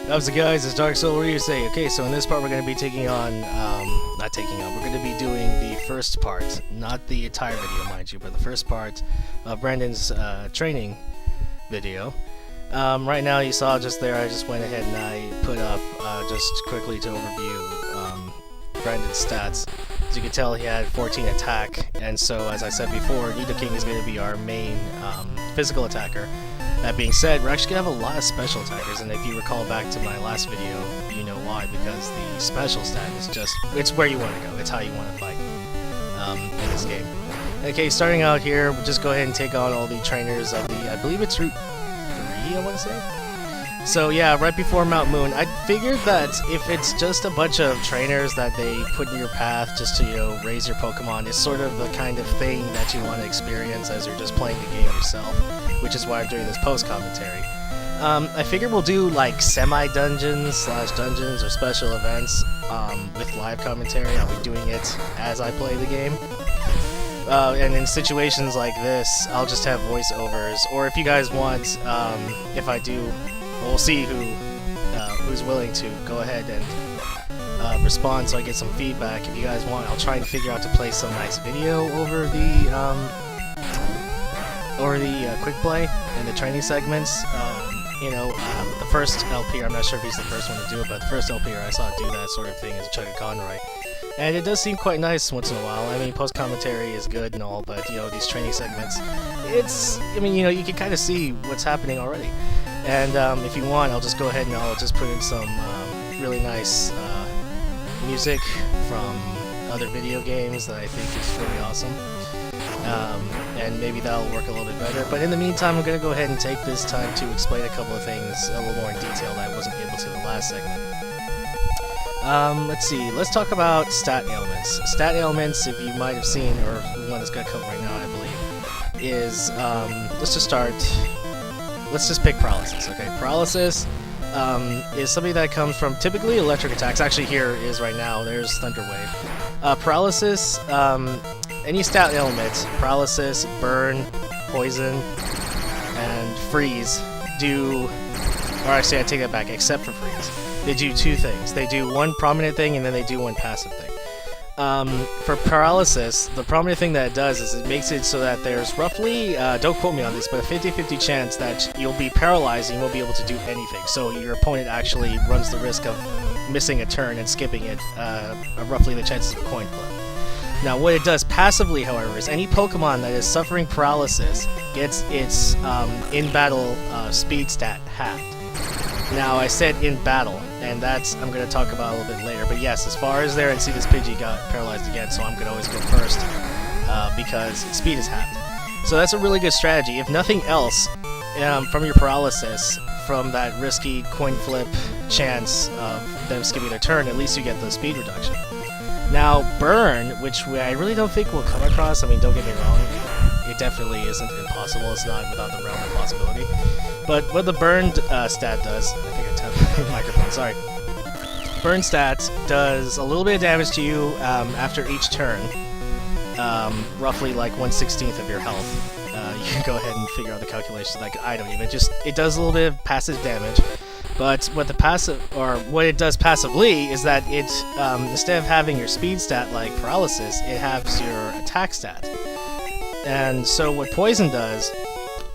How's it, guys? It's Dark Soul. What do you say? Okay, so in this part we're going to be taking on, we're going to be doing the first part, not the entire video, mind you, but the first part of Branden's training video. Right now, you saw just there, I just went ahead and I put up, just quickly to overview, Branden's stats. As you can tell, he had 14 attack, and so, as I said before, Nidoking is going to be our main, physical attacker. That being said, we're actually going to have a lot of special attackers, and if you recall back to my last video, you know why, because the special stat is just, it's where you want to go, it's how you want to fight, in this game. Okay, starting out here, we'll just go ahead and take on all the trainers of the, I believe it's Route 3, I want to say? So yeah, right before Mount Moon, I figured that if it's just a bunch of trainers that they put in your path just to, you know, raise your Pokemon, it's sort of the kind of thing that you want to experience as you're just playing the game yourself, which is why I'm doing this post-commentary. I figured we'll do like semi-dungeons / dungeons or special events with live commentary. I'll be doing it as I play the game. And in situations like this, I'll just have voiceovers, or if you guys want, if I do, we'll see who's willing to go ahead and respond so I get some feedback. If you guys want, I'll try and figure out to play some nice video over the quick play and the training segments. You know, the first LPer, I'm not sure if he's the first one to do it, but the first LPer I saw do that sort of thing is Chugga Conroy. And it does seem quite nice once in a while. I mean, post-commentary is good and all, but, you know, these training segments, it's, I mean, you know, you can kind of see what's happening already. And if you want, I'll just go ahead and I'll just put in some really nice music from other video games that I think is really awesome. And maybe that'll work a little bit better. But in the meantime, I'm going to go ahead and take this time to explain a couple of things a little more in detail that I wasn't able to in the last segment. Let's see, let's talk about stat ailments. Stat ailments, if you might have seen, or the one that's going to come right now, I believe, is, let's just pick paralysis, okay? Paralysis is something that comes from typically electric attacks. Actually, here is right now, there's Thunder Wave. Paralysis, any stat ailment, paralysis, burn, poison, and freeze do, or actually I take that back, except for freeze. They do two things. They do one prominent thing and then they do one passive thing. For paralysis, the prominent thing that it does is it makes it so that there's roughly, don't quote me on this, but a 50-50 chance that you'll be paralyzed and you won't be able to do anything. So your opponent actually runs the risk of missing a turn and skipping it, roughly the chances of a coin flip. Now what it does passively, however, is any Pokemon that is suffering paralysis gets its in-battle speed stat halved. Now, I said in battle, and that's, I'm going to talk about a little bit later, but yes, as far as there, and see this Pidgey got paralyzed again, so I'm going to always go first, because its speed is halved. So that's a really good strategy. If nothing else, from your paralysis, from that risky coin flip chance of them skipping their turn, at least you get the speed reduction. Now, burn, which I really don't think we'll come across, I mean, don't get me wrong, it definitely isn't impossible, it's not without the realm of possibility. But what the burn stat does, I think I tapped the microphone, sorry. Burn stat does a little bit of damage to you after each turn, roughly like 1/16 of your health. You can go ahead and figure out the calculations, like I don't even, it does a little bit of passive damage. But what what it does passively is that it, instead of having your speed stat like paralysis, it has your attack stat. And so what poison does,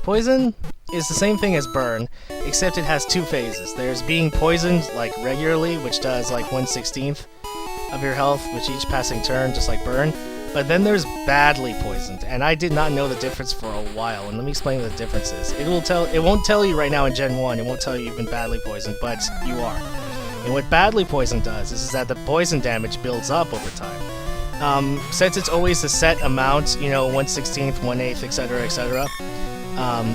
poison is the same thing as burn, except it has two phases. There's being poisoned like regularly, which does like 1/16 of your health with each passing turn, just like burn. But then there's badly poisoned, and I did not know the difference for a while, and let me explain what the difference is. It won't tell you right now in Gen 1, it won't tell you you've been badly poisoned, but you are. And what badly poisoned does is that the poison damage builds up over time. Since it's always a set amount, you know, 1/16, 1/8, etc., etc.,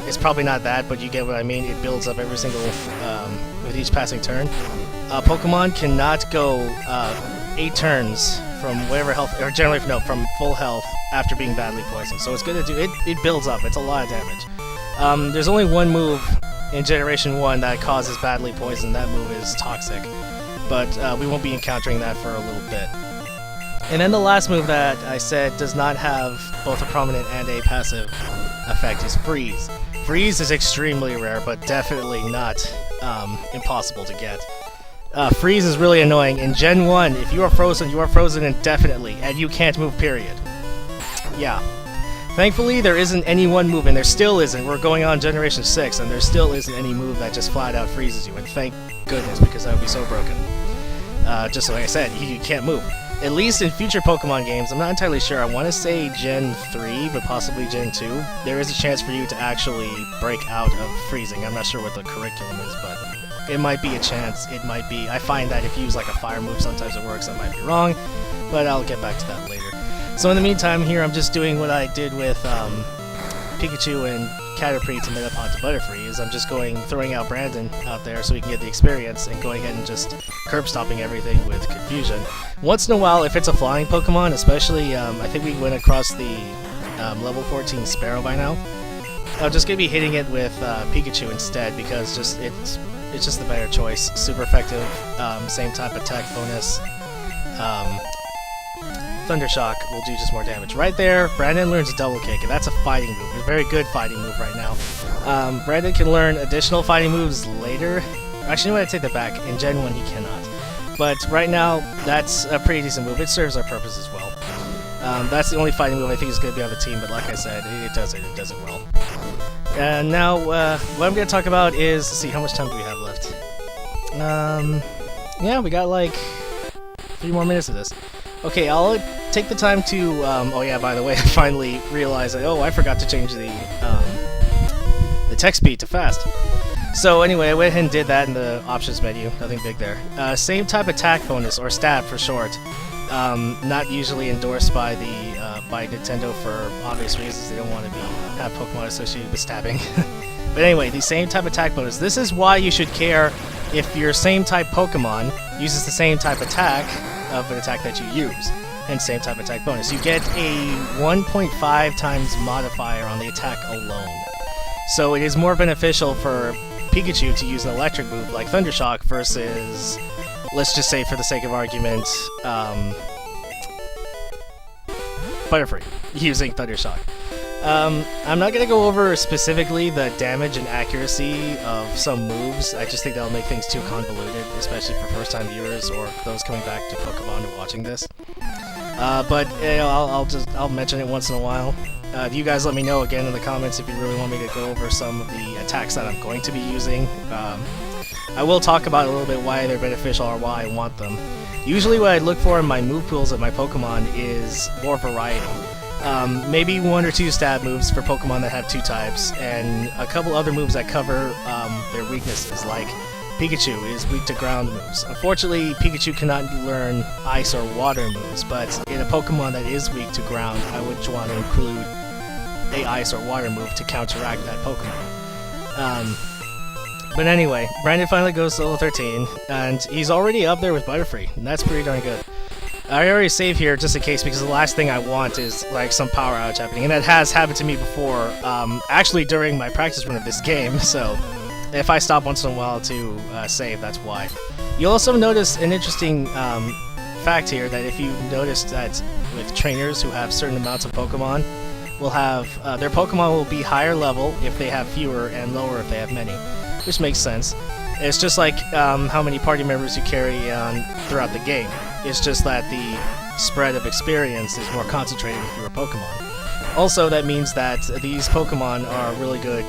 it's probably not that, but you get what I mean. It builds up every single, with each passing turn. Pokemon cannot go 8 turns from whatever health, or generally, no, from full health after being badly poisoned. So it's good to do, it builds up, it's a lot of damage. There's only one move in Generation 1 that causes badly poisoned, that move is Toxic. But we won't be encountering that for a little bit. And then the last move that I said does not have both a prominent and a passive effect is Freeze. Freeze is extremely rare, but definitely not impossible to get. Freeze is really annoying. In Gen 1, if you are frozen indefinitely, and you can't move, period. Yeah. Thankfully, there isn't any one move, and there still isn't. We're going on Generation 6, and there still isn't any move that just flat out freezes you, and thank goodness, because that would be so broken. Just like I said, you can't move. At least in future Pokemon games, I'm not entirely sure. I want to say Gen 3, but possibly Gen 2. There is a chance for you to actually break out of freezing. I'm not sure what the curriculum is, but it might be a chance. It might be. I find that if you use like a fire move, sometimes it works. I might be wrong, but I'll get back to that later. So in the meantime, here I'm just doing what I did with Pikachu and Caterpie to Metapod to Butterfree, is I'm just throwing out Branden out there so he can get the experience, and going ahead and just curb stomping everything with Confusion. Once in a while, if it's a flying Pokemon, especially, I think we went across the level 14 Sparrow by now, I'm just going to be hitting it with Pikachu instead, because it's just the better choice. Super effective, same type attack bonus. Thundershock will do just more damage. Right there, Branden learns Double Kick, and that's a fighting move. A very good fighting move right now. Branden can learn additional fighting moves later. Actually, no, I take that back. In Gen 1, he cannot. But right now, that's a pretty decent move. It serves our purpose as well. That's the only fighting move I think is going to be on the team, but like I said, it does it well. And now, what I'm going to talk about is, let's see, how much time do we have left? Yeah, we got like 3 more minutes of this. Okay, I'll take the time to, oh yeah, by the way, I finally realized that, I forgot to change the text speed to fast. So anyway, I went ahead and did that in the options menu, nothing big there. Same type attack bonus, or stab for short. Not usually endorsed by by Nintendo for obvious reasons. They don't want to have Pokemon associated with stabbing. But anyway, the same type attack bonus. This is why you should care if your same type Pokemon uses the same type attack of an attack that you use, and same type attack bonus. You get a 1.5 times modifier on the attack alone. So it is more beneficial for Pikachu to use an electric move like Thundershock versus, let's just say for the sake of argument, Butterfree using Thundershock. I'm not going to go over specifically the damage and accuracy of some moves. I just think that'll make things too convoluted, especially for first-time viewers or those coming back to Pokemon and watching this. But I'll mention it once in a while. You guys let me know again in the comments if you really want me to go over some of the attacks that I'm going to be using. I will talk about a little bit why they're beneficial or why I want them. Usually what I look for in my move pools of my Pokemon is more variety. Maybe 1 or 2 stab moves for Pokemon that have 2 types, and a couple other moves that cover their weaknesses, like Pikachu is weak to ground moves. Unfortunately, Pikachu cannot learn ice or water moves, but in a Pokemon that is weak to ground, I would want to include a ice or water move to counteract that Pokemon. But anyway, Branden finally goes to level 13, and he's already up there with Butterfree, and that's pretty darn good. I already save here just in case, because the last thing I want is like some power outage happening, and that has happened to me before, actually during my practice run of this game, so if I stop once in a while to save, that's why. You'll also notice an interesting fact here, that if you notice that with trainers who have certain amounts of Pokemon, will have their Pokemon will be higher level if they have fewer and lower if they have many, which makes sense. It's just like how many party members you carry on throughout the game. It's just that the spread of experience is more concentrated with fewer Pokemon. Also, that means that these Pokemon are really good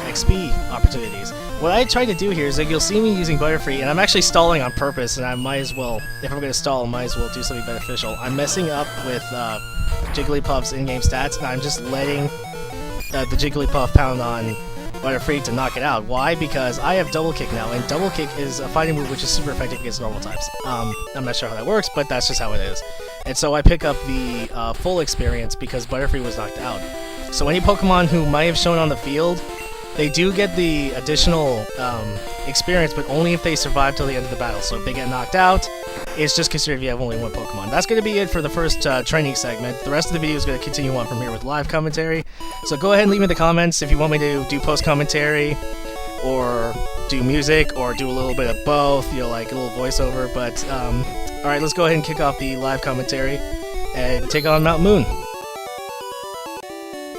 XP opportunities. What I try to do here is that you'll see me using Butterfree, and I'm actually stalling on purpose, and I might as well, if I'm going to stall, I might as well do something beneficial. I'm messing up with Jigglypuff's in-game stats, and I'm just letting the Jigglypuff pound on Butterfree to knock it out. Why? Because I have Double Kick now, and Double Kick is a fighting move which is super effective against normal types. I'm not sure how that works, but that's just how it is. And so I pick up the full experience because Butterfree was knocked out. So any Pokemon who might have shown on the field, they do get the additional experience, but only if they survive till the end of the battle. So if they get knocked out, it's just considered if you have only 1 Pokemon. That's going to be it for the first training segment. The rest of the video is going to continue on from here with live commentary. So go ahead and leave me in the comments if you want me to do post-commentary, or do music, or do a little bit of both, you know, like a little voiceover. But, alright, let's go ahead and kick off the live commentary and take on Mount Moon.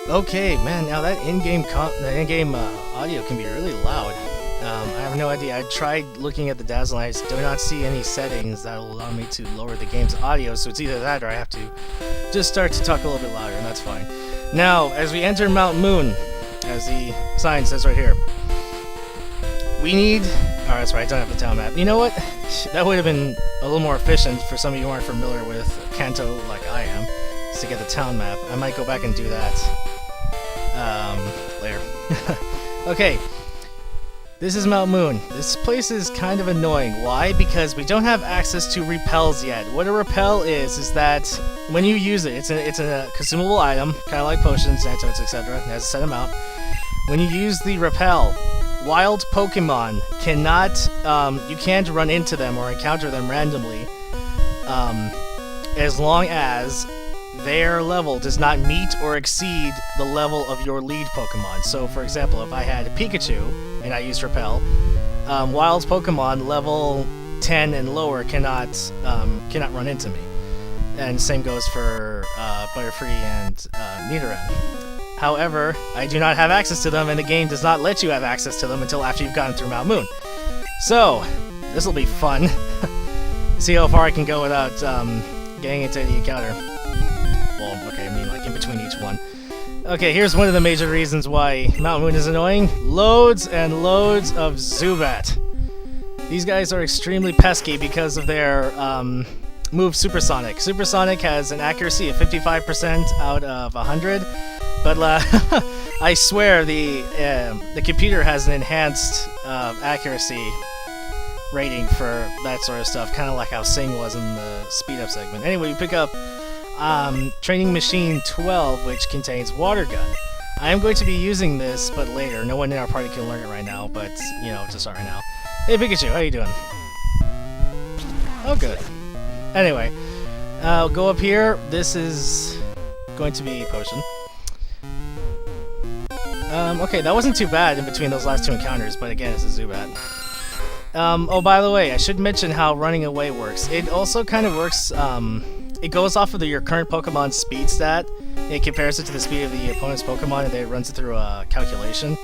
Okay, man, now that in-game audio can be really loud. I have no idea. I tried looking at the Dazzle and I do not see any settings that will allow me to lower the game's audio, so it's either that or I have to just start to talk a little bit louder, and that's fine. Now, as we enter Mount Moon, as the sign says right here, we need... Oh, that's right, I don't have the town map. You know what? That would have been a little more efficient for some of you who aren't familiar with Kanto like I am, is to get the town map. I might go back and do that later. Okay. This is Mount Moon. This place is kind of annoying. Why? Because we don't have access to repels yet. What a repel is that when you use it, it's a consumable item, kind of like potions, antidotes, etc. It has a set amount. When you use the repel, wild Pokemon cannot, you can't run into them or encounter them randomly, as long as their level does not meet or exceed the level of your lead Pokemon. So, for example, if I had a Pikachu and I used Repel, wild Pokemon level 10 and lower cannot run into me. And same goes for Butterfree and Nidoran. However, I do not have access to them, and the game does not let you have access to them until after you've gotten through Mount Moon. So, this will be fun. See how far I can go without getting into the encounter. Well, okay, I mean, like, in between each one. Okay, here's one of the major reasons why Mount Moon is annoying. Loads and loads of Zubat. These guys are extremely pesky because of their move Supersonic. Supersonic has an accuracy of 55% out of 100, but I swear the computer has an enhanced accuracy rating for that sort of stuff, kind of like how Sing was in the speed up segment. Anyway, we pick up Training Machine 12, which contains Water Gun. I am going to be using this, but later. No one in our party can learn it right now, but, you know, just start right now. Hey Pikachu, how you doing? Oh, good. Anyway, go up here. This is going to be Potion. Okay, that wasn't too bad in between those last two encounters, but again, it's a Zubat. Oh, by the way, I should mention how running away works. It also kind of works, it goes off of your current Pokemon's speed stat. It compares it to the speed of the opponent's Pokemon, and then it runs it through a calculation.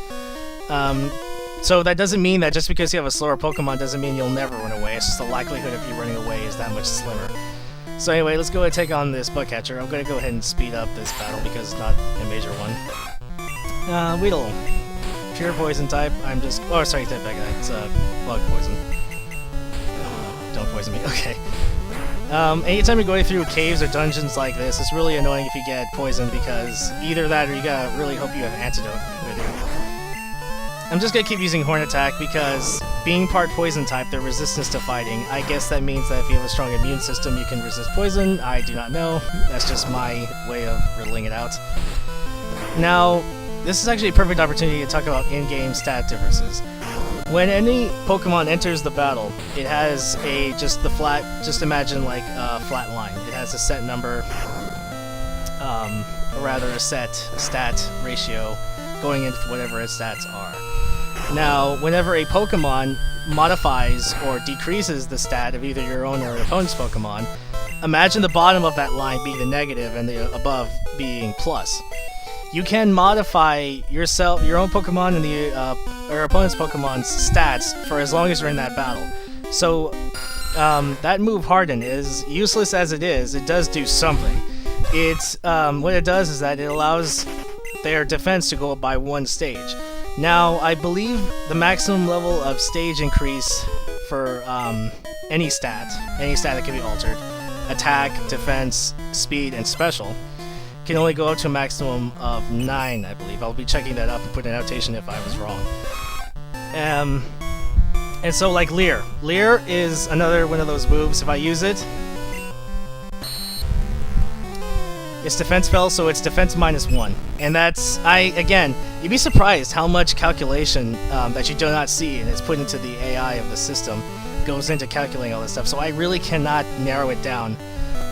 So that doesn't mean that just because you have a slower Pokemon doesn't mean you'll never run away. It's just the likelihood of you running away is that much slimmer. So anyway, let's go ahead and take on this Bugcatcher. I'm going to go ahead and speed up this battle because it's not a major one. Weedle. Pure Poison type. I'm just... Oh, sorry, take that back. It's Bug Poison. Don't poison me. Okay. Anytime you're going through caves or dungeons like this, it's really annoying if you get poisoned because either that or you gotta really hope you have an antidote with you. I'm just gonna keep using Horn Attack because being part poison type, they're resistance to fighting. I guess that means that if you have a strong immune system, you can resist poison. I do not know. That's just my way of riddling it out. Now, this is actually a perfect opportunity to talk about in-game stat differences. When any Pokemon enters the battle, it has just imagine like a flat line. It has a set number, or rather a set stat ratio going into whatever its stats are. Now, whenever a Pokemon modifies or decreases the stat of either your own or your opponent's Pokemon, imagine the bottom of that line being the negative and the above being plus. You can modify your own Pokemon and your opponent's Pokemon's stats for as long as you're in that battle. So that move Harden is useless as it is. It does do something. It's what it does is that it allows their defense to go up by one stage. Now I believe the maximum level of stage increase for any stat that can be altered, attack, defense, speed, and special, can only go up to a maximum of 9, I believe. I'll be checking that up and put an annotation if I was wrong. And so, like Leer. Leer is another one of those moves. If I use it, it's defense spell, so it's defense -1. And that's, again, you'd be surprised how much calculation that you do not see and it's put into the AI of the system goes into calculating all this stuff. So I really cannot narrow it down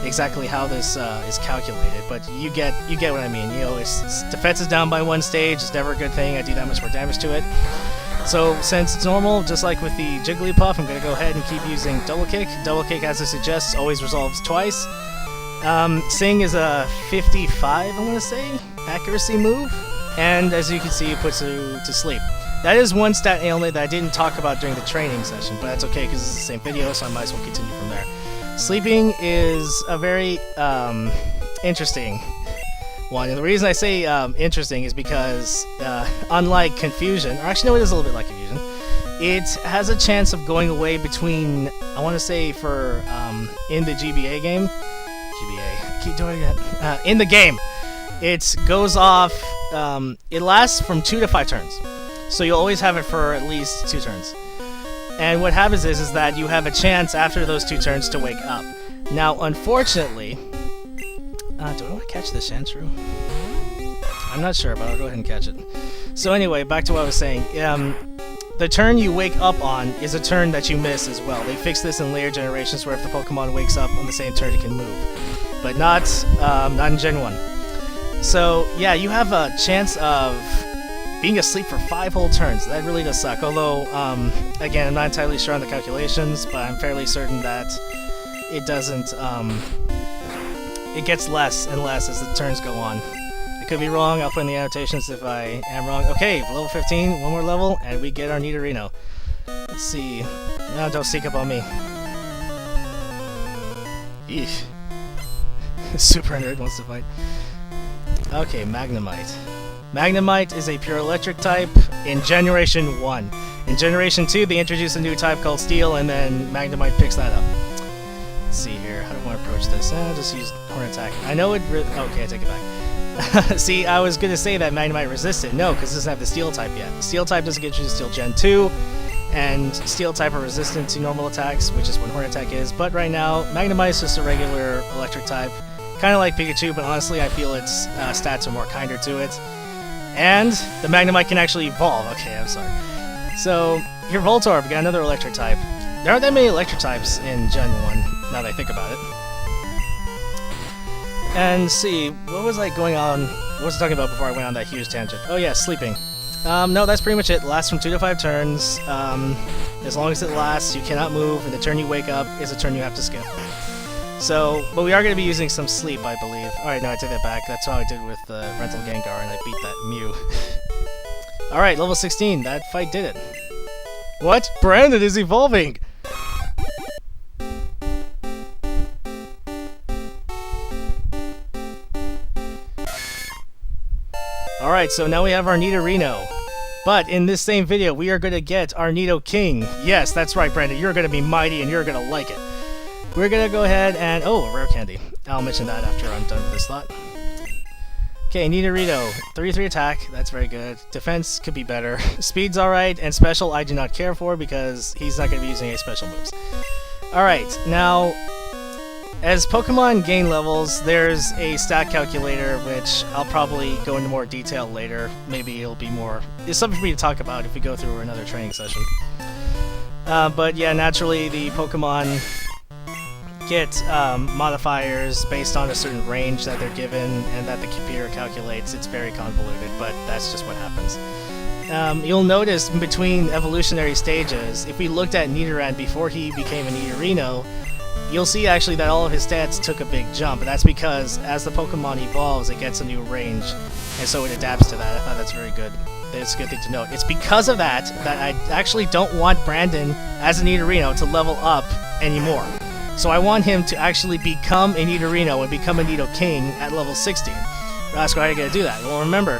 exactly how this is calculated, but you get what I mean. You know, it's defense is down by one stage. It's never a good thing. I do that much more damage to it. So since it's normal, just like with the Jigglypuff, I'm going to go ahead and keep using Double Kick. Double Kick, as it suggests, always resolves twice. Sing is a 55, I want to say, accuracy move, and as you can see, it puts you to sleep. That is one stat ailment that I didn't talk about during the training session, but that's okay because it's the same video, so I might as well continue from there. Sleeping is a very interesting one, and the reason I say interesting is because unlike confusion, or actually no, it is a little bit like confusion, it has a chance of going away between, I want to say for in the GBA game, I keep doing it, in the game, it goes off, it lasts from 2 to 5 turns. So you'll always have it for at least 2 turns. And what happens is that you have a chance after those 2 turns to wake up. Now, unfortunately... do I want to catch this Shantru? I'm not sure, but I'll go ahead and catch it. So anyway, back to what I was saying. The turn you wake up on is a turn that you miss as well. They fixed this in later generations where if the Pokemon wakes up on the same turn, it can move. But not in Gen 1. So, yeah, you have a chance of being asleep for 5 whole turns. That really does suck. Although, again, I'm not entirely sure on the calculations, but I'm fairly certain that it doesn't, it gets less and less as the turns go on. I could be wrong. I'll put in the annotations if I am wrong. Okay, level 15, one more level, and we get our Nidorino. Let's see. No, don't sneak up on me. Eesh. Super nerd wants to fight. Okay, Magnemite. Magnemite is a pure electric type in Generation 1. In Generation 2, they introduced a new type called Steel, and then Magnemite picks that up. Let's see here, how do I want to approach this? I'll just use Horn Attack. I know it... okay, I take it back. See, I was going to say that Magnemite resisted. No, because it doesn't have the Steel type yet. The Steel type doesn't get you to Steel Gen 2, and Steel type are resistant to normal attacks, which is what Horn Attack is. But right now, Magnemite is just a regular electric type. Kind of like Pikachu, but honestly, I feel its stats are more kinder to it. And the Magnemite can actually evolve. Okay, I'm sorry. So, your Voltorb, got another electric type. There aren't that many electric types in Gen 1, now that I think about it. And see, what was I going on? What was I talking about before I went on that huge tangent? Oh yeah, sleeping. No, that's pretty much it. Lasts from 2 to 5 turns. As long as it lasts, you cannot move, and the turn you wake up is a turn you have to skip. So, but we are going to be using some sleep, I believe. Alright, no, I take that back. That's how I did with Rental Gengar, and I beat that Mew. Alright, level 16. That fight did it. What? Branden is evolving! Alright, so now we have our Nidorino. But in this same video, we are going to get our Nidoking. Yes, that's right, Branden. You're going to be mighty, and you're going to like it. We're gonna go ahead and... oh, a rare candy. I'll mention that after I'm done with this slot. Okay, Nidorino. 3-3 attack. That's very good. Defense could be better. Speed's alright, and special I do not care for because he's not gonna be using any special moves. Alright, now... as Pokemon gain levels, there's a stat calculator, which I'll probably go into more detail later. Maybe it'll be more... it's something for me to talk about if we go through another training session. But yeah, naturally, the Pokemon... get modifiers based on a certain range that they're given and that the computer calculates. It's very convoluted, but that's just what happens. You'll notice in between evolutionary stages, if we looked at Nidoran before he became a Nidorino, you'll see actually that all of his stats took a big jump, and that's because as the Pokemon evolves, it gets a new range, and so it adapts to that. I thought that's very good. That's a good thing to note. It's because of that that I actually don't want Branden as a Nidorino to level up anymore. So I want him to actually become a Nidorino and become a Nidoking at level 16. Ask how are you going to do that? Well, remember,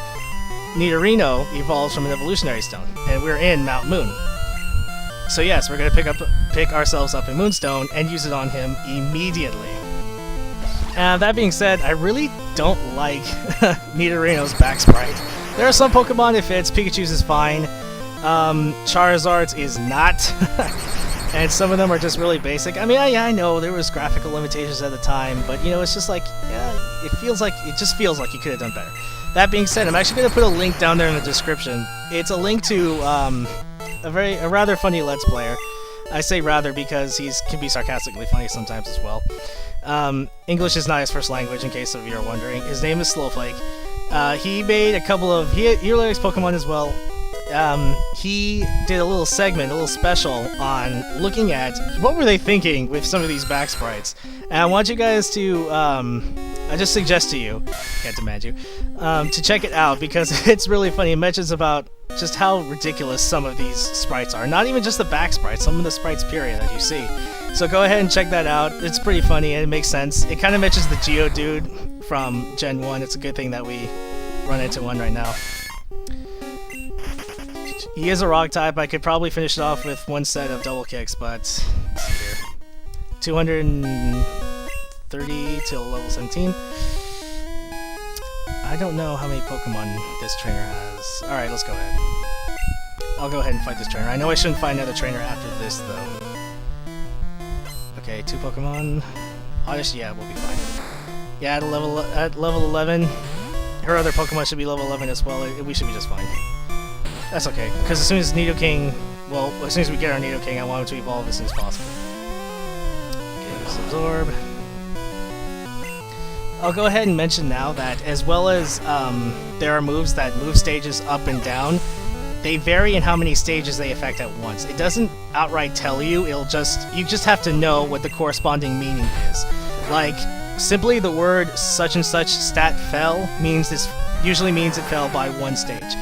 Nidorino evolves from an evolutionary stone, and we're in Mount Moon. So yes, we're going to pick ourselves up a Moonstone and use it on him immediately. That being said, I really don't like Nidorino's back sprite. There are some Pokemon it fits. Pikachu's is fine. Charizard's is not. And some of them are just really basic. I mean, yeah, I know there was graphical limitations at the time, but you know, it's just like, yeah, it just feels like you could have done better. That being said, I'm actually going to put a link down there in the description. It's a link to a rather funny Let's Player. I say rather because he can be sarcastically funny sometimes as well. English is not his first language, in case of you're wondering. His name is Slowflake. He made a couple of... he really likes Pokemon as well. He did a little segment, a little special on looking at what were they thinking with some of these back sprites. And I want you guys to I just suggest to you, can't demand you, to check it out because it's really funny. It mentions about just how ridiculous some of these sprites are. Not even just the back sprites, some of the sprites period that you see. So go ahead and check that out. It's pretty funny and it makes sense. It kind of mentions the Geodude from Gen 1. It's a good thing that we run into one right now. He is a rock type. I could probably finish it off with one set of double kicks, but let's see here. 230 till level 17. I don't know how many Pokemon this trainer has. Alright, let's go ahead. I'll go ahead and fight this trainer. I know I shouldn't fight another trainer after this, though. Okay, 2 Pokemon. Oddish, yeah, we'll be fine. Yeah, at level 11, her other Pokemon should be level 11 as well. We should be just fine. That's okay, because as soon as Nidoking, well, as soon as we get our Nidoking, I want him to evolve as soon as possible. Okay, let's absorb. I'll go ahead and mention now that as well as there are moves that move stages up and down, they vary in how many stages they affect at once. It doesn't outright tell you, you just have to know what the corresponding meaning is. Like, simply the word such and such stat fell usually means it fell by 1 stage.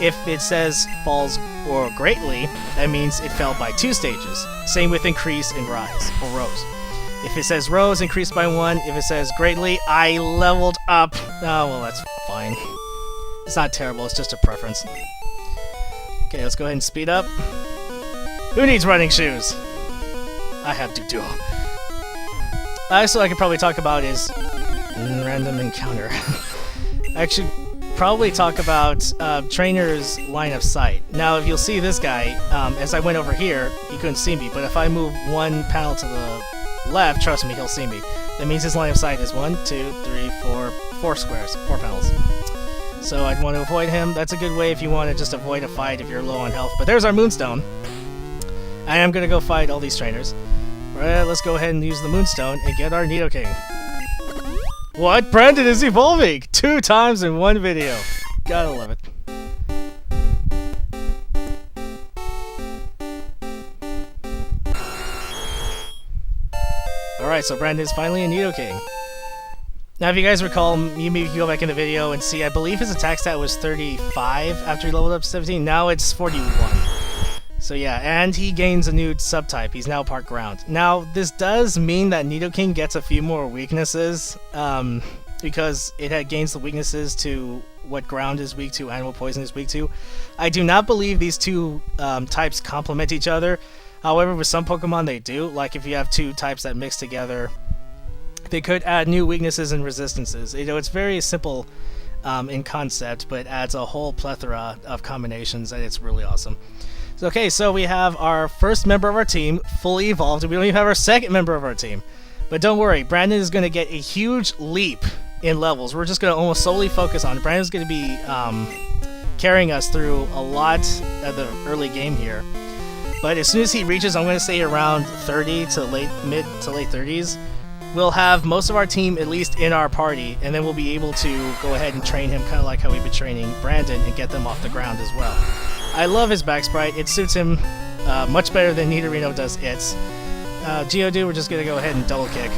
If it says falls or greatly, that means it fell by 2 stages. Same with increase and rise, or rose. If it says rose, increased by 1. If it says greatly, I leveled up. Oh, well, that's fine. It's not terrible, it's just a preference. Okay, let's go ahead and speed up. Who needs running shoes? I have to do. So I could probably talk about is random encounter. I should probably talk about trainer's line of sight. Now, if you'll see this guy, as I went over here, he couldn't see me, but if I move 1 panel to the left, trust me, he'll see me. That means his line of sight is 1, 2, 3, 4 squares, 4 panels. So I'd want to avoid him. That's a good way if you want to just avoid a fight if you're low on health. But there's our Moonstone. I am going to go fight all these trainers. Alright, let's go ahead and use the Moonstone and get our Nidoking. What? Branden is evolving! 2 times in 1 video. Gotta love it. Alright, so Branden is finally a Nidoking. Now, if you guys recall, you maybe can go back in the video and see, I believe his attack stat was 35 after he leveled up to 17. Now it's 41. So yeah, and he gains a new subtype. He's now part ground. Now, this does mean that Nidoking gets a few more weaknesses, because it gains the weaknesses to what ground is weak to, animal poison is weak to. I do not believe these 2 types complement each other. However, with some Pokemon they do. Like if you have 2 types that mix together, they could add new weaknesses and resistances. You know, it's very simple in concept, but adds a whole plethora of combinations, and it's really awesome. So, okay, so we have our first member of our team fully evolved, and we don't even have our second member of our team. But don't worry, Branden is going to get a huge leap in levels. We're just going to almost solely focus on it. Branden's going to be carrying us through a lot of the early game here. But as soon as he reaches, I'm going to say around 30 to mid to late 30s, we'll have most of our team at least in our party, and then we'll be able to go ahead and train him kind of like how we've been training Branden and get them off the ground as well. I love his back sprite. It suits him much better than Nidorino does its. Geodude, we're just going to go ahead and double kick.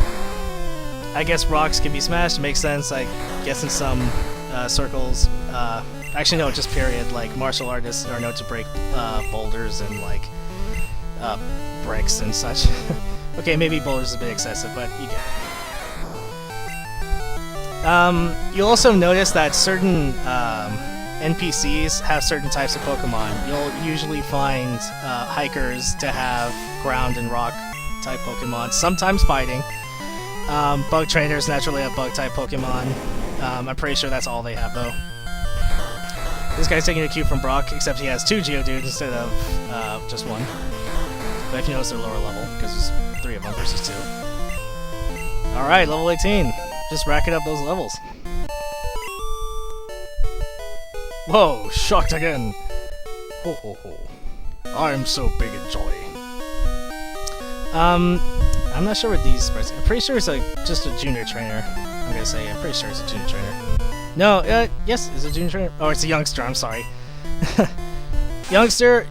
I guess rocks can be smashed. Makes sense. I guess in some circles. Actually, no, just period. Like, martial artists are known to break boulders and, like, bricks and such. Okay, maybe boulders is a bit excessive, but you get it. You'll also notice that certain NPCs have certain types of Pokemon. You'll usually find hikers to have ground and rock type Pokemon, sometimes fighting. Bug trainers naturally have bug type Pokemon. I'm pretty sure that's all they have though. This guy's taking a cue from Brock, except he has 2 Geodudes instead of just 1. But if you notice, they're lower level, because there's 3 of them versus 2. Alright, level 18. Just racking up those levels. Whoa, shocked again. Ho ho ho. I'm so big and jolly. I'm not sure what these sprites are. I'm pretty sure it's just a junior trainer. I'm gonna say, I'm pretty sure it's a junior trainer. No, yes, it's a junior trainer. Oh, it's a youngster, I'm sorry. Youngster,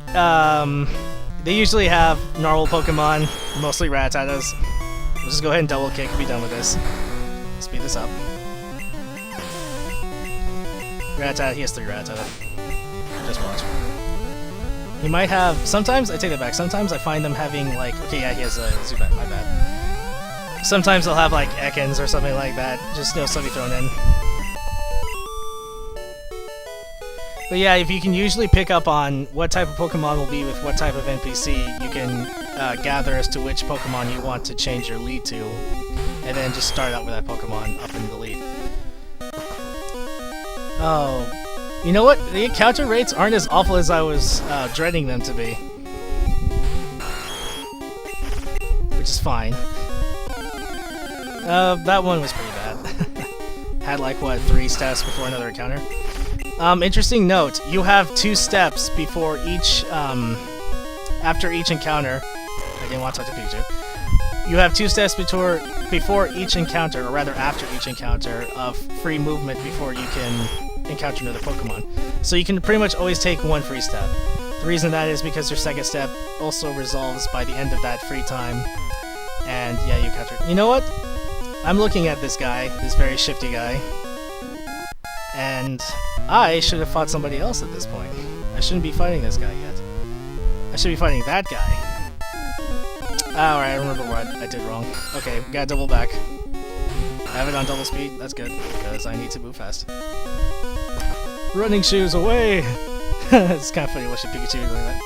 they usually have normal Pokemon, mostly Rattatas. We'll just go ahead and double kick and be done with this. Speed this up. Rattata, he has 3 Rattata. Just watch. He might have... Sometimes, I take that back, sometimes I find them having, like... Okay, yeah, he has a Zubat, my bad. Sometimes they'll have, like, Ekans or something like that. Just, you know, something thrown in. But yeah, if you can usually pick up on what type of Pokemon will be with what type of NPC, you can gather as to which Pokemon you want to change your lead to, and then just start out with that Pokemon up in the lead. Oh, you know what? The encounter rates aren't as awful as I was dreading them to be. Which is fine. That one was pretty bad. Had like, what, 3 steps before another encounter? Interesting note, you have 2 steps before each, after each encounter. I didn't want to talk to Pikachu. You have 2 steps before each encounter, or rather after each encounter, of free movement before you can encounter another Pokemon. So you can pretty much always take 1 free step. The reason that is because your second step also resolves by the end of that free time. And yeah, you encounter... You know what? I'm looking at this guy, this very shifty guy. And I should have fought somebody else at this point. I shouldn't be fighting this guy yet. I should be fighting that guy. Alright, I remember what I did wrong. Okay, we gotta double back. I have it on double speed, that's good, because I need to move fast. Running shoes away! It's kind of funny watching Pikachu doing that.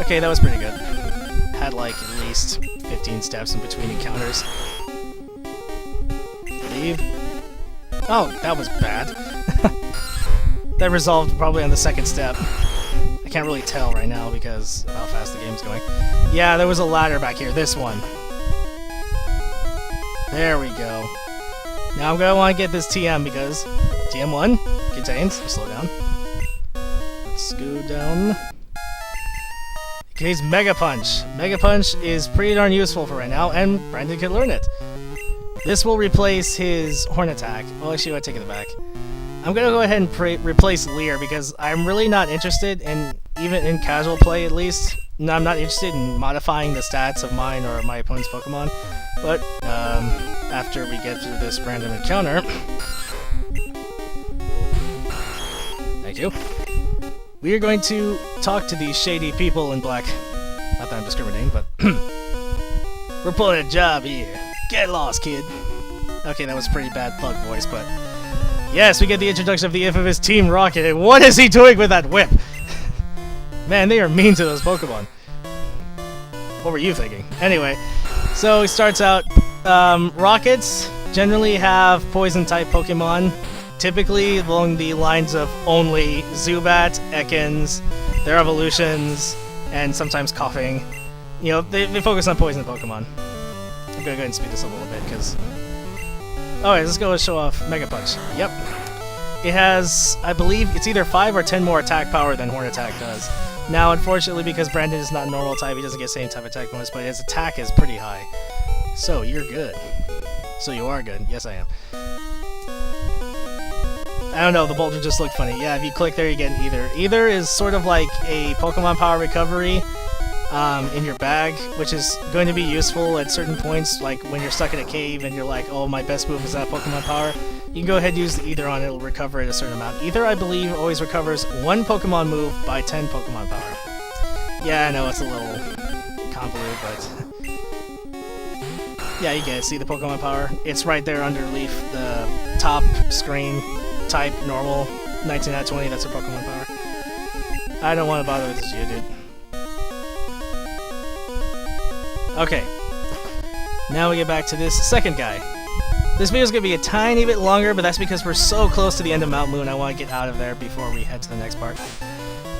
Okay, that was pretty good. Had like at least 15 steps in between encounters. Leave. Oh, that was bad. That resolved probably on the second step. I can't really tell right now because of how fast the game's going. Yeah, there was a ladder back here. This one. There we go. Now I'm going to want to get this TM because TM1 contains... Slow down. Let's go down. It contains Mega Punch. Mega Punch is pretty darn useful for right now, and Branden can learn it. This will replace his Horn Attack. Well, actually, I take it back. I'm gonna go ahead and replace Leer because I'm really not interested in, even in casual play at least. No, I'm not interested in modifying the stats of mine or my opponent's Pokemon. But after we get through this random encounter, thank you. We are going to talk to these shady people in black. Not that I'm discriminating, but we're pulling a job here. Get lost, kid. Okay, that was a pretty bad thug voice, but... Yes, we get the introduction of the infamous Team Rocket, and what is he doing with that whip? Man, they are mean to those Pokemon. What were you thinking? Anyway, so he starts out... Rockets generally have Poison-type Pokemon, typically along the lines of only Zubat, Ekans, their evolutions, and sometimes Coughing. You know, they focus on Poison Pokemon. I'm gonna go ahead and speed this up a little bit, because... Alright, let's go and show off Mega Punch. Yep. It has, I believe, it's either 5 or 10 more attack power than Horn Attack does. Now, unfortunately, because Branden is not normal type, he doesn't get the same type of attack bonus, but his attack is pretty high. So, you're good. So you are good. Yes, I am. I don't know, the boulder just looked funny. Yeah, if you click there, you get either. Either is sort of like a Pokemon power recovery in your bag, which is going to be useful at certain points, like when you're stuck in a cave and you're like, oh, my best move is that Pokemon power. You can go ahead and use the Ether on it, it'll recover at a certain amount. Ether, I believe, always recovers 1 Pokemon move by 10 Pokemon power. Yeah, I know, it's a little convoluted, but... Yeah, you get it. See the Pokemon power? It's right there underneath the top screen. Type, normal, 19 out of 20, that's her Pokemon power. I don't want to bother with this Geodude. Okay. Now we get back to this second guy. This video's gonna be a tiny bit longer, but that's because we're so close to the end of Mount Moon, I want to get out of there before we head to the next part.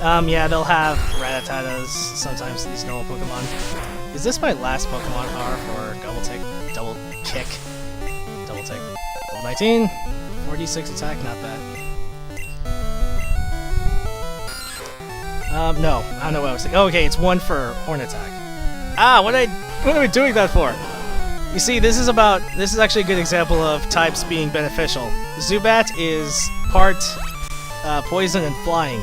Yeah, they'll have Rattatas, sometimes these normal Pokemon. Is this my last Pokemon power for Double Kick? Double Tick. Level 19, 46 attack, not bad. No, I don't know what I was thinking. Oh, okay, it's 1 for Horn Attack. Ah, what are we doing that for? You see, this is actually a good example of types being beneficial. Zubat is part Poison and Flying.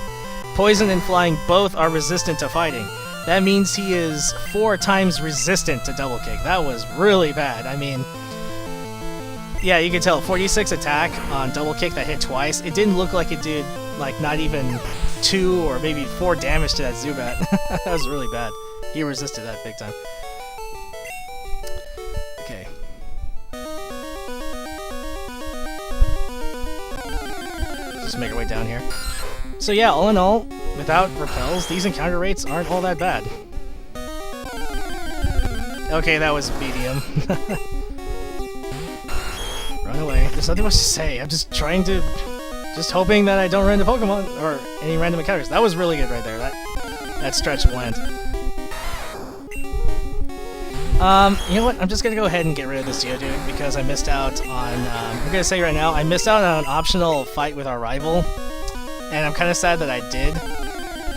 Poison and Flying both are resistant to fighting. That means he is 4 times resistant to Double Kick. That was really bad. I mean, yeah, you can tell 46 attack on double kick that hit twice. It didn't look like it did like not even 2 or maybe 4 damage to that Zubat. That was really bad. He resisted that big time. Okay. Just make our way down here. So yeah, all in all, without repels, these encounter rates aren't all that bad. Okay, that was medium. Run away. There's nothing much to say. I'm just trying to... Just hoping that I don't run into Pokemon or any random encounters. That was really good right there. That stretch of land. You know what? I'm just gonna go ahead and get rid of this Geodude because I missed out on... I'm gonna say right now, I missed out on an optional fight with our rival. And I'm kind of sad that I did.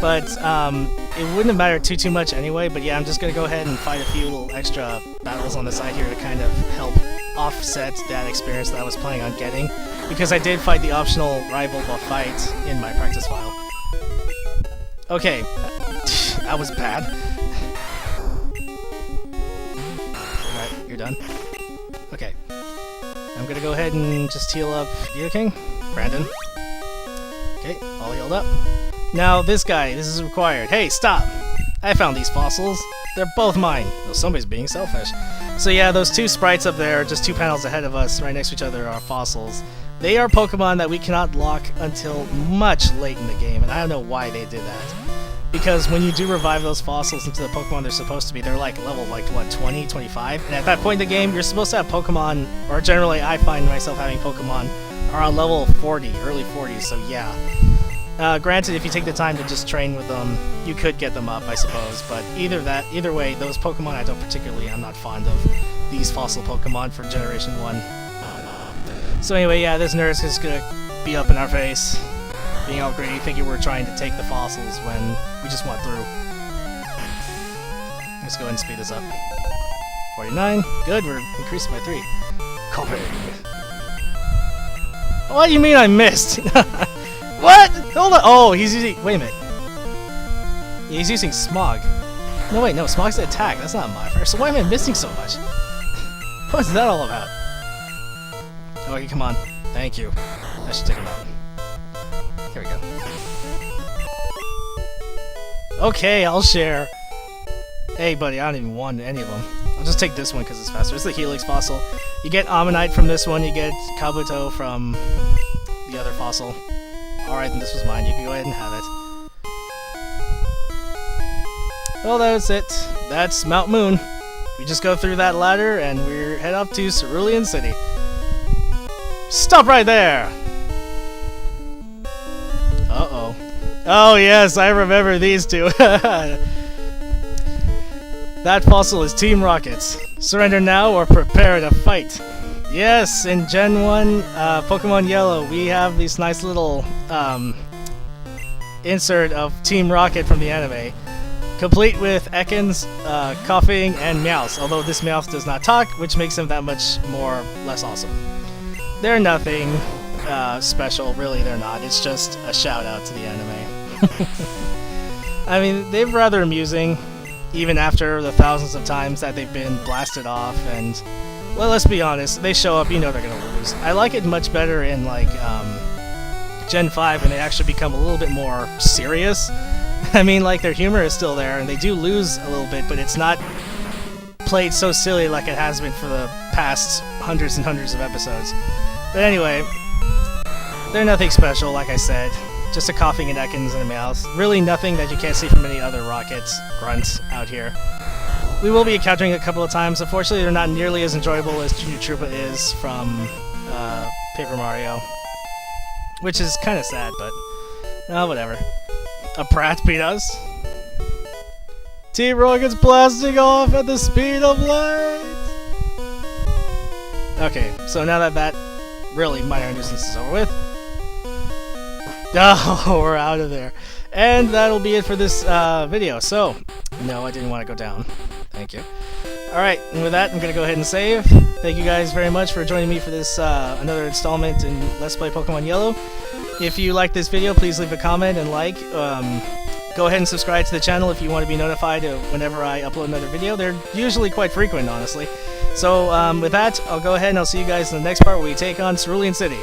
But it wouldn't have mattered too much anyway. But yeah, I'm just gonna go ahead and fight a few little extra battles on the side here to kind of help offset that experience that I was planning on getting. Because I did fight the optional rival fight in my practice file. Okay, that was bad. Alright, you're done. Okay. I'm gonna go ahead and just heal up King, Branden. Okay, all healed up. Now this guy, this is required. Hey, stop! I found these fossils. They're both mine. Well, somebody's being selfish. So yeah, those 2 sprites up there, just 2 panels ahead of us, right next to each other, are fossils. They are Pokemon that we cannot lock until much late in the game, and I don't know why they did that. Because when you do revive those fossils into the Pokemon they're supposed to be, they're like level, like, what, 20, 25? And at that point in the game, you're supposed to have Pokemon, or generally I find myself having Pokemon, around level 40, early 40s, so yeah. Granted, if you take the time to just train with them, you could get them up, I suppose, but either way, those Pokemon I'm not fond of these fossil Pokemon for Generation 1. So anyway, yeah, this nurse is gonna be up in our face, being all greedy, thinking we're trying to take the fossils when we just went through. Let's go ahead and speed this up. 49, good, we're increasing by 3. Coping. What do you mean I missed? What? Hold on. Oh, he's using... Wait a minute. Yeah, he's using Smog. No, wait, no, Smog's the attack. That's not modifier. So why am I missing so much? What is that all about? Okay, come on. Thank you. I should take him out. Here we go. Okay, I'll share. Hey, buddy, I don't even want any of them. I'll just take this one because it's faster. It's the Helix fossil. You get Ammonite from this one. You get Kabuto from the other fossil. Alright, then this was mine. You can go ahead and have it. Well, that's it. That's Mount Moon. We just go through that ladder and we head up to Cerulean City. Stop right there! Uh-oh. Oh yes, I remember these two. That fossil is Team Rocket's. Surrender now or prepare to fight. Yes, in Gen 1 Pokemon Yellow, we have this nice little insert of Team Rocket from the anime, complete with Ekans, Coughing, and Meowth, although this Meowth does not talk, which makes him that much less awesome. They're nothing special, really they're not, it's just a shout out to the anime. I mean, they're rather amusing, even after the thousands of times that they've been blasted off, and well, let's be honest, they show up, you know they're gonna lose. I like it much better in, like, Gen 5 when they actually become a little bit more serious. I mean, like, their humor is still there, and they do lose a little bit, but it's not played so silly like it has been for the past hundreds and hundreds of episodes. But anyway, they're nothing special, like I said. Just a Coughing and Ekans and a Meowth. Really nothing that you can't see from any other Rockets grunts out here. We will be encountering a couple of times. Unfortunately, they're not nearly as enjoyable as Junior Troopa is from Paper Mario. Which is kind of sad, but whatever. A Pratt beat us. Team Rocket's blasting off at the speed of light! Okay, so now that that really minor nuisance is over with. Oh, we're out of there. And that'll be it for this video. So, no, I didn't want to go down. Thank you. Alright, and with that, I'm going to go ahead and save. Thank you guys very much for joining me for this another installment in Let's Play Pokemon Yellow. If you like this video, please leave a comment and like. Go ahead and subscribe to the channel if you want to be notified whenever I upload another video. They're usually quite frequent, honestly. So with that, I'll go ahead and I'll see you guys in the next part where we take on Cerulean City.